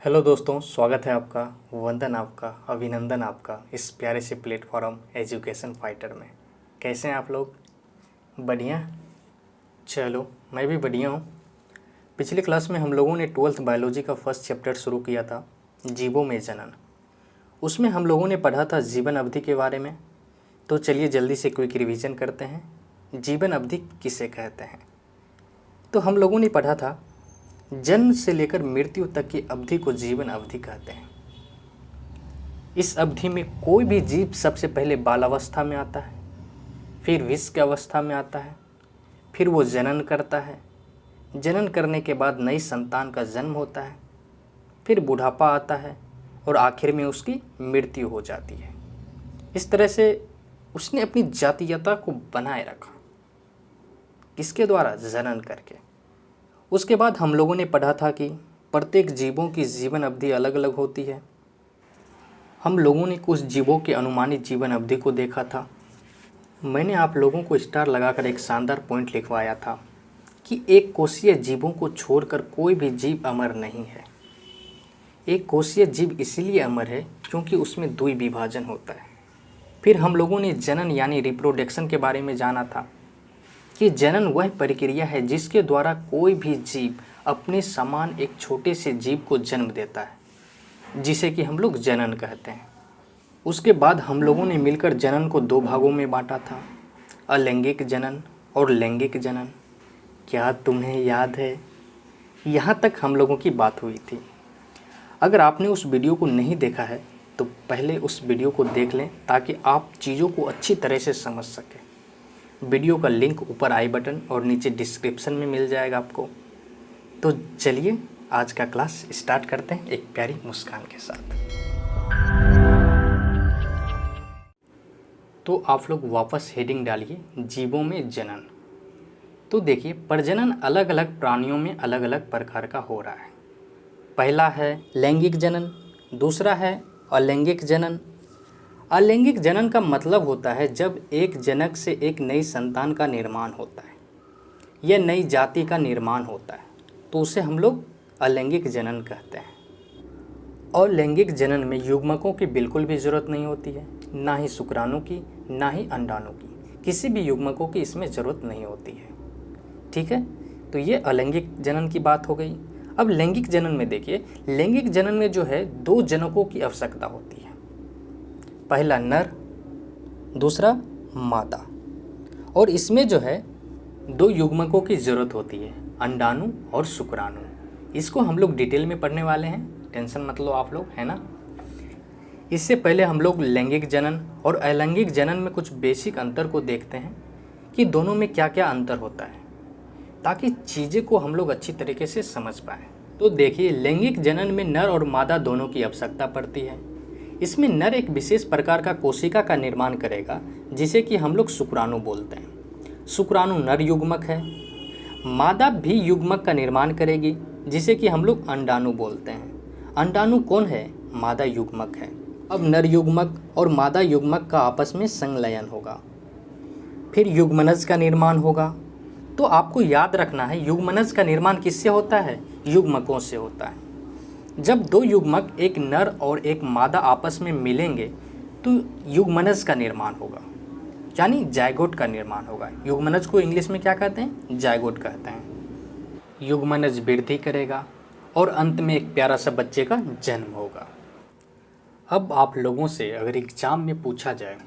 Hello दोस्तों, स्वागत है आपका। वंदन आपका, अभिनंदन आपका इस प्यारे से प्लेटफॉर्म एजुकेशन फाइटर में। कैसे हैं आप लोग? बढ़िया। चलो, मैं भी बढ़िया हूँ। पिछली क्लास में हम लोगों ने 12th बायोलॉजी का फर्स्ट चैप्टर शुरू किया था, जीवों में जनन। उसमें हम लोगों ने पढ़ा था जीवन अवधि के बारे में। तो चलिए जल्दी से क्विक रिवीजन करते हैं। जीवन अवधि किसे कहते हैं? तो हम लोगों ने पढ़ा था जन्म से लेकर मृत्यु तक की अवधि को जीवन अवधि कहते हैं। इस अवधि में कोई भी जीव सबसे पहले बालावस्था में आता है, फिर विष की अवस्था में आता है, फिर वो जनन करता है। जनन करने के बाद नई संतान का जन्म होता है, फिर बुढ़ापा आता है और आखिर में उसकी मृत्यु हो जाती है। इस तरह से उसने अपनी जातीयता को बनाए रखा। किसके द्वारा? जनन करके। उसके बाद हम लोगों ने पढ़ा था कि प्रत्येक जीवों की जीवन अवधि अलग अलग होती है। हम लोगों ने कुछ जीवों के अनुमानित जीवन अवधि को देखा था। मैंने आप लोगों को स्टार लगाकर एक शानदार पॉइंट लिखवाया था कि एक कोशीय जीवों को छोड़कर कोई भी जीव अमर नहीं है। एक कोशीय जीव इसलिए अमर है क्योंकि उसमें द्वि विभाजन होता है। फिर हम लोगों ने जनन यानी रिप्रोडक्शन के बारे में जाना था कि जनन वह प्रक्रिया है जिसके द्वारा कोई भी जीव अपने समान एक छोटे से जीव को जन्म देता है, जिसे कि हम लोग जनन कहते हैं। उसके बाद हम लोगों ने मिलकर जनन को दो भागों में बांटा था, अलैंगिक जनन और लैंगिक जनन। क्या तुम्हें याद है? यहाँ तक हम लोगों की बात हुई थी। अगर आपने उस वीडियो को नहीं देखा है तो पहले उस वीडियो को देख लें ताकि आप चीज़ों को अच्छी तरह से समझ सकें। वीडियो का लिंक ऊपर आई बटन और नीचे डिस्क्रिप्शन में मिल जाएगा आपको। तो चलिए आज का क्लास स्टार्ट करते हैं एक प्यारी मुस्कान के साथ। तो आप लोग वापस हेडिंग डालिए, जीवों में जनन। तो देखिए, प्रजनन अलग अलग प्राणियों में अलग अलग प्रकार का हो रहा है। पहला है लैंगिक जनन, दूसरा है अलैंगिक जनन। अलैंगिक जनन का मतलब होता है जब एक जनक से एक नई संतान का निर्माण होता है या नई जाति का निर्माण होता है, तो उसे हम लोग अलैंगिक जनन कहते हैं। और लैंगिक जनन में युग्मकों की बिल्कुल भी ज़रूरत नहीं होती है, ना ही शुक्राणु की, ना ही अंडाणु की। किसी भी युग्मकों की इसमें ज़रूरत नहीं होती है। ठीक है, तो ये अलैंगिक जनन की बात हो गई। अब लैंगिक जनन में देखिए, लैंगिक जनन में जो है दो जनकों की आवश्यकता होती है। पहला नर, दूसरा मादा। और इसमें जो है दो युग्मकों की ज़रूरत होती है, अंडाणु और शुक्राणु। इसको हम लोग डिटेल में पढ़ने वाले हैं, टेंशन मत लो आप लोग, है ना। इससे पहले हम लोग लैंगिक जनन और अलैंगिक जनन में कुछ बेसिक अंतर को देखते हैं कि दोनों में क्या क्या अंतर होता है, ताकि चीज़ें को हम लोग अच्छी तरीके से समझ पाएँ। तो देखिए, लैंगिक जनन में नर और मादा दोनों की आवश्यकता पड़ती है। इसमें नर एक विशेष प्रकार का कोशिका का निर्माण करेगा जिसे कि हम लोग शुक्राणु बोलते हैं। शुक्राणु नर युग्मक है। मादा भी युग्मक का निर्माण करेगी जिसे कि हम लोग अंडाणु बोलते हैं। अंडाणु कौन है? मादा युग्मक है। अब नर युग्मक और मादा युग्मक का आपस में संलयन होगा, फिर युग्मनज का निर्माण होगा। तो आपको याद रखना है, युग्मनज का निर्माण किससे होता है? युग्मकों से होता है। जब दो युग्मक एक नर और एक मादा आपस में मिलेंगे तो युग्मनज का निर्माण होगा, यानी जायगोट का निर्माण होगा। युग्मनज को इंग्लिश में क्या कहते हैं? जायगोट कहते हैं। युग्मनज वृद्धि करेगा और अंत में एक प्यारा सा बच्चे का जन्म होगा। अब आप लोगों से अगर एग्जाम में पूछा जाए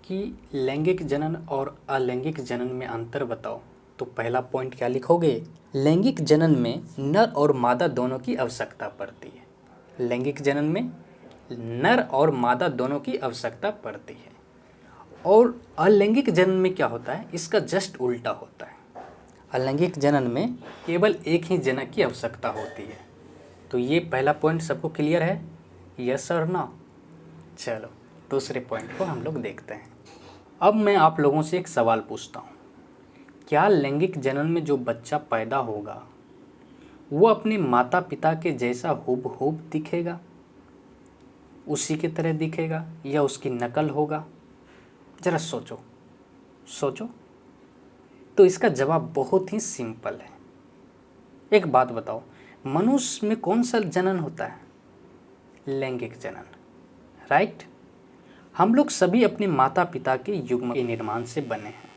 कि लैंगिक जनन और अलैंगिक जनन में अंतर बताओ, तो पहला पॉइंट क्या लिखोगे? लैंगिक जनन में नर और मादा दोनों की आवश्यकता पड़ती है। लैंगिक जनन में नर और मादा दोनों की आवश्यकता पड़ती है। और अलैंगिक जनन में क्या होता है? इसका जस्ट उल्टा होता है। अलैंगिक जनन में केवल एक ही जनक की आवश्यकता होती है। तो ये पहला पॉइंट सबको क्लियर है? यस और नो? चलो दूसरे पॉइंट को हम लोग देखते हैं। अब मैं आप लोगों से एक सवाल पूछता हूँ, क्या लैंगिक जनन में जो बच्चा पैदा होगा वो अपने माता पिता के जैसा हूबहूब दिखेगा, उसी की तरह दिखेगा, या उसकी नकल होगा? ज़रा सोचो सोचो। तो इसका जवाब बहुत ही सिंपल है। एक बात बताओ, मनुष्य में कौन सा जनन होता है? लैंगिक जनन, राइट। हम लोग सभी अपने माता पिता के युग्म के निर्माण से बने हैं।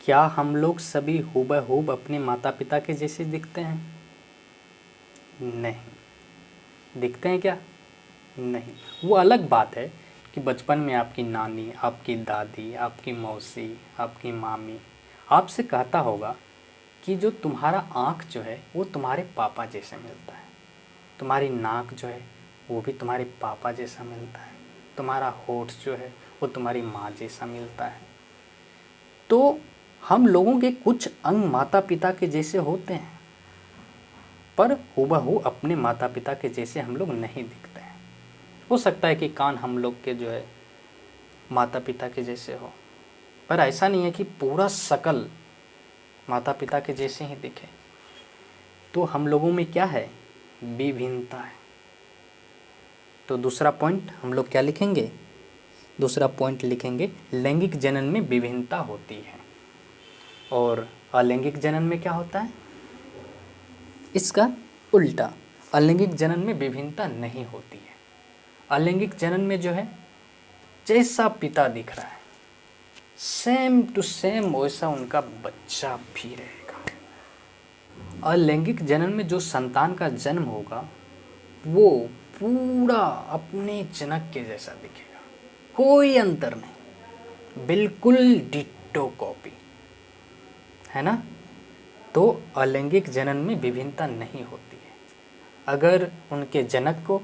क्या हम लोग सभी हूबहूब अपने माता पिता के जैसे दिखते हैं? नहीं। दिखते हैं क्या? नहीं। वो अलग बात है कि बचपन में आपकी नानी, आपकी दादी, आपकी मौसी, आपकी मामी आपसे कहता होगा कि जो तुम्हारा आँख जो है वो तुम्हारे पापा जैसे मिलता है, तुम्हारी नाक जो है वो भी तुम्हारे पापा जैसा मिलता है, तुम्हारा होठ जो है वो तुम्हारी माँ जैसा मिलता है। तो हम लोगों के कुछ अंग माता पिता के जैसे होते हैं, पर हूबहू अपने माता पिता के जैसे हम लोग नहीं दिखते हैं। हो सकता है कि कान हम लोग के जो है माता पिता के जैसे हो, पर ऐसा नहीं है कि पूरा शकल माता पिता के जैसे ही दिखे। तो हम लोगों में क्या है? विभिन्नता है। तो दूसरा पॉइंट हम लोग क्या लिखेंगे? दूसरा पॉइंट लिखेंगे लैंगिक जनन में विभिन्नता होती है। और अलैंगिक जनन में क्या होता है? इसका उल्टा, अलैंगिक जनन में विभिन्नता नहीं होती है। अलैंगिक जनन में जो है जैसा पिता दिख रहा है सेम टू सेम वैसा उनका बच्चा भी रहेगा। अलैंगिक जनन में जो संतान का जन्म होगा वो पूरा अपने जनक के जैसा दिखेगा, कोई अंतर नहीं, बिल्कुल डिट्टो कॉपी, है ना। तो अलैंगिक जनन में विभिन्नता नहीं होती है। अगर उनके जनक को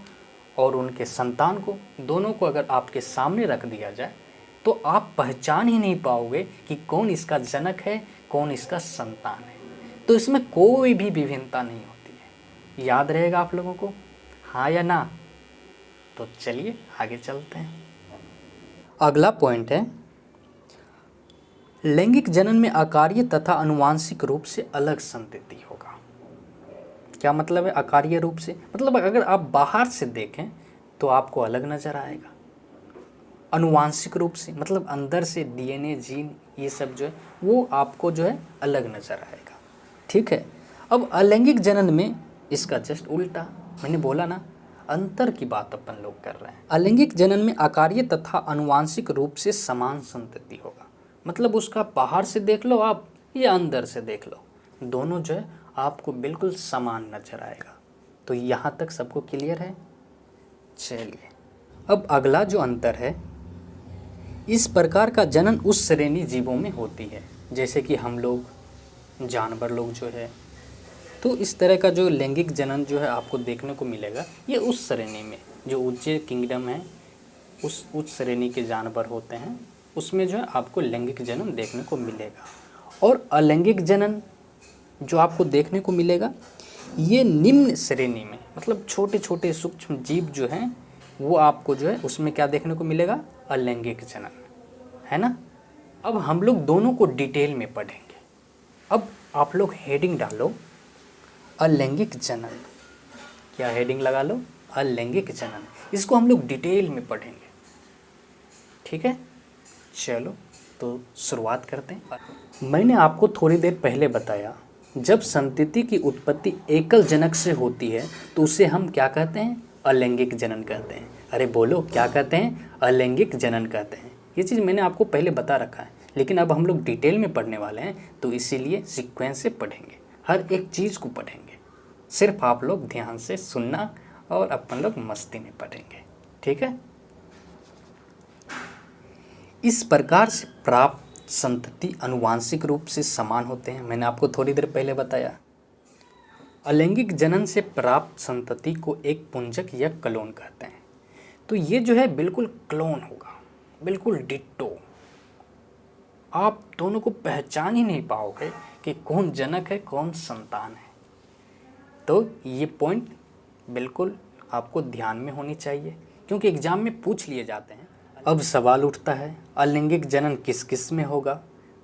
और उनके संतान को दोनों को अगर आपके सामने रख दिया जाए तो आप पहचान ही नहीं पाओगे कि कौन इसका जनक है, कौन इसका संतान है। तो इसमें कोई भी विभिन्नता नहीं होती है। याद रहेगा आप लोगों को, हाँ या ना? तो चलिए आगे चलते हैं। अगला पॉइंट है लैंगिक जनन में आकारीय तथा आनुवांशिक रूप से अलग संतति होगा। क्या मतलब है आकारीय रूप से? मतलब अगर आप बाहर से देखें तो आपको अलग नज़र आएगा। आनुवांशिक रूप से मतलब अंदर से डीएनए, जीन, ये सब जो है वो आपको जो है अलग नज़र आएगा, ठीक है। अब अलैंगिक जनन में इसका जस्ट उल्टा, मैंने बोला ना, अंतर की बात अपन लोग कर रहे हैं। अलैंगिक जनन में आकारीय तथा आनुवांशिक रूप से समान संतति होगा। मतलब उसका बाहर से देख लो आप या अंदर से देख लो, दोनों जो है आपको बिल्कुल समान नजर आएगा। तो यहाँ तक सबको क्लियर है? चलिए अब अगला जो अंतर है, इस प्रकार का जनन उस श्रेणी जीवों में होती है जैसे कि हम लोग, जानवर लोग जो है। तो इस तरह का जो लैंगिक जनन जो है आपको देखने को मिलेगा, ये उस श्रेणी में जो उच्च किंगडम है, उस उच्च श्रेणी के जानवर होते हैं, उसमें जो है आपको लैंगिक जनन देखने को मिलेगा। और अलैंगिक जनन जो आपको देखने को मिलेगा ये निम्न श्रेणी में, मतलब छोटे छोटे सूक्ष्म जीव जो हैं वो आपको जो है उसमें क्या देखने को मिलेगा? अलैंगिक जनन, है ना। अब हम लोग दोनों को डिटेल में पढ़ेंगे। अब आप लोग हेडिंग डालो अलैंगिक जनन, क्या हेडिंग लगा लो? अलैंगिक जनन। इसको हम लोग डिटेल में पढ़ेंगे, ठीक है। चलो तो शुरुआत करते हैं। मैंने आपको थोड़ी देर पहले बताया जब संतति की उत्पत्ति एकल जनक से होती है तो उसे हम क्या कहते हैं? अलैंगिक जनन कहते हैं। अरे बोलो, क्या कहते हैं? अलैंगिक जनन कहते हैं। ये चीज़ मैंने आपको पहले बता रखा है, लेकिन अब हम लोग डिटेल में पढ़ने वाले हैं तो इसीलिए सीक्वेंस से पढ़ेंगे, हर एक चीज़ को पढ़ेंगे। सिर्फ आप लोग ध्यान से सुनना और अपन लोग मस्ती में पढ़ेंगे, ठीक है। इस प्रकार से प्राप्त संतति आनुवांशिक रूप से समान होते हैं, मैंने आपको थोड़ी देर पहले बताया। अलैंगिक जनन से प्राप्त संतति को एक पुंजक या क्लोन कहते हैं। तो ये जो है बिल्कुल क्लोन होगा, बिल्कुल डिट्टो। आप दोनों को पहचान ही नहीं पाओगे कि कौन जनक है कौन संतान है। तो ये पॉइंट बिल्कुल आपको ध्यान में होनी चाहिए क्योंकि एग्जाम में पूछ लिए जाते हैं। अब सवाल उठता है अलैंगिक जनन किस किस में होगा?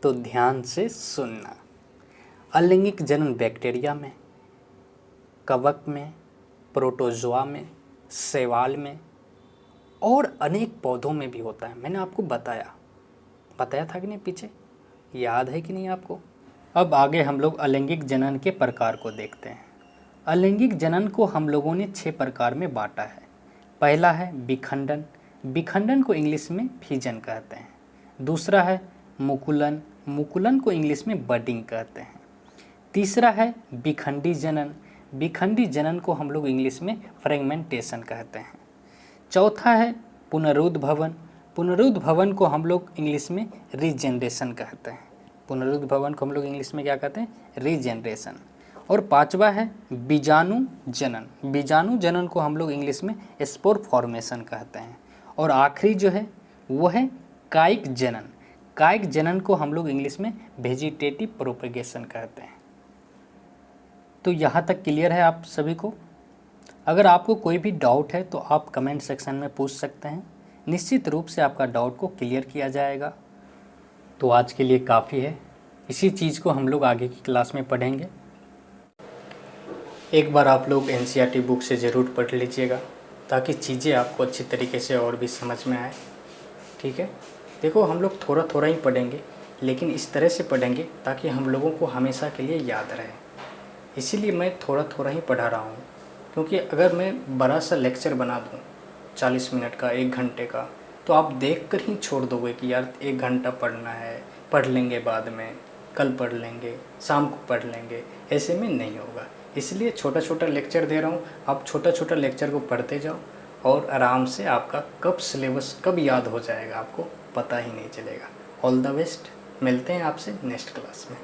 तो ध्यान से सुनना। अलैंगिक जनन बैक्टीरिया में, कवक में, प्रोटोजोआ में, शैवाल में और अनेक पौधों में भी होता है। मैंने आपको बताया था कि नहीं पीछे? याद है कि नहीं आपको? अब आगे हम लोग अलैंगिक जनन के प्रकार को देखते हैं। अलैंगिक जनन को हम लोगों ने 6 प्रकार में बांटा है। पहला है विखंडन, विखंडन को इंग्लिश में फिजन कहते हैं। दूसरा है मुकुलन, मुकुलन को इंग्लिश में बडिंग कहते हैं। तीसरा है विखंडी जनन, विखंडी जनन को हम लोग इंग्लिश में फ्रेगमेंटेशन कहते हैं। चौथा है पुनरुद्भवन, पुनरुद्भवन को हम लोग इंग्लिश में रीजनरेशन कहते हैं। पुनरुद्भवन को हम लोग इंग्लिश में क्या कहते हैं? रीजनरेशन। और पांचवा है बीजाणु जनन, बीजाणु जनन को हम लोग इंग्लिश में स्पोर फॉर्मेशन कहते हैं। और आखिरी जो है वो है कायिक जनन, कायिक जनन को हम लोग इंग्लिश में वेजिटेटिव प्रोपेगेशन कहते हैं। तो यहाँ तक क्लियर है आप सभी को? अगर आपको कोई भी डाउट है तो आप कमेंट सेक्शन में पूछ सकते हैं, निश्चित रूप से आपका डाउट को क्लियर किया जाएगा। तो आज के लिए काफ़ी है, इसी चीज़ को हम लोग आगे की क्लास में पढ़ेंगे। एक बार आप लोग एनसीईआरटी बुक से ज़रूर पढ़ लीजिएगा ताकि चीज़ें आपको अच्छी तरीके से और भी समझ में आए। ठीक है, देखो हम लोग थोड़ा थोड़ा ही पढ़ेंगे, लेकिन इस तरह से पढ़ेंगे ताकि हम लोगों को हमेशा के लिए याद रहे। इसीलिए मैं थोड़ा थोड़ा ही पढ़ा रहा हूँ, क्योंकि अगर मैं बड़ा सा लेक्चर बना दूँ 40 मिनट का, 1 घंटे का, तो आप देख कर ही छोड़ दोगे कि यार 1 घंटा पढ़ना है, पढ़ लेंगे बाद में, कल पढ़ लेंगे, शाम को पढ़ लेंगे, ऐसे में नहीं होगा। इसलिए छोटा छोटा लेक्चर दे रहा हूँ, आप छोटा छोटा लेक्चर को पढ़ते जाओ और आराम से आपका कब सिलेबस कब याद हो जाएगा आपको पता ही नहीं चलेगा। ऑल द बेस्ट, मिलते हैं आपसे नेक्स्ट क्लास में।